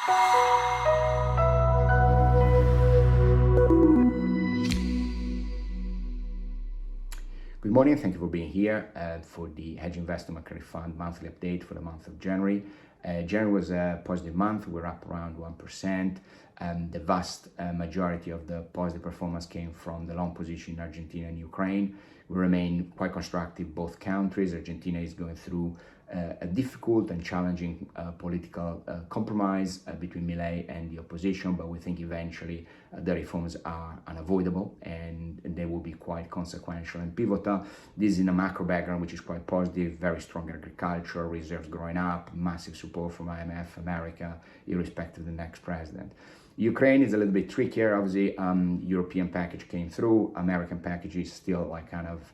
Good morning, thank you for being here for the Hedge Investor Macquarie Fund monthly update for the month of January. January was a positive month, we're up around 1%. The vast majority of the positive performance came from the long position in Argentina and Ukraine. We remain quite constructive both countries. Argentina is going through a difficult and challenging political compromise between Milei and the opposition, but we think eventually the reforms are unavoidable and they will be quite consequential and pivotal. This is in a macro background which is quite positive, very strong agriculture, reserves growing up, massive support from IMF, America, irrespective of the next president. Ukraine is a little bit trickier, obviously. European package came through, American package is still like kind of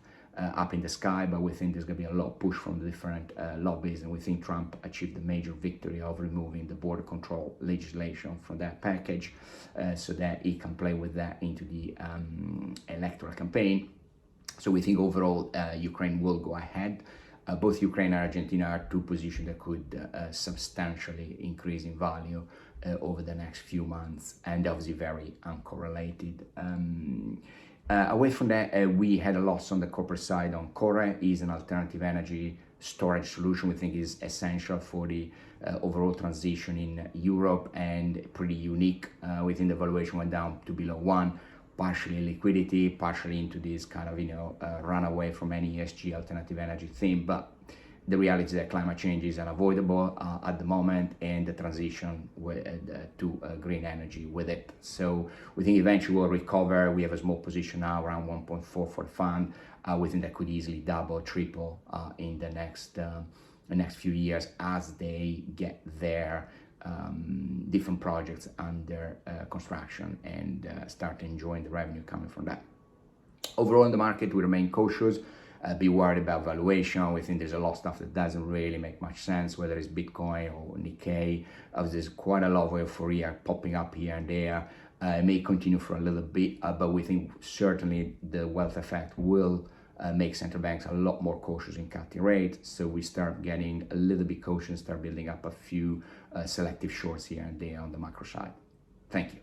up in the sky, but we think there's going to be a lot of push from the different lobbies, and we think Trump achieved a major victory of removing the border control legislation from that package so that he can play with that into the electoral campaign. So we think overall Ukraine will go ahead. Both Ukraine and Argentina are two positions that could substantially increase in value over the next few months, and obviously very uncorrelated. Away from that, we had a loss on the corporate side on Core. Is an alternative energy storage solution we think is essential for the overall transition in Europe and pretty unique. We think the valuation went down to below 1, partially liquidity, partially into this kind of, run away from any ESG alternative energy theme. But the reality is that climate change is unavoidable at the moment, and the transition to green energy with it. So we think eventually we'll recover. We have a small position now, around 1.4 for the fund. We think that could easily double, triple in the next few years as they get their different projects under construction and start enjoying the revenue coming from that. Overall in the market, we remain cautious. Be worried about valuation. We think there's a lot of stuff that doesn't really make much sense, whether it's Bitcoin or Nikkei. There's quite a lot of euphoria popping up here and there. It may continue for a little bit, but we think certainly the wealth effect will make central banks a lot more cautious in cutting rates. So we start getting a little bit cautious, start building up a few selective shorts here and there on the macro side. Thank you.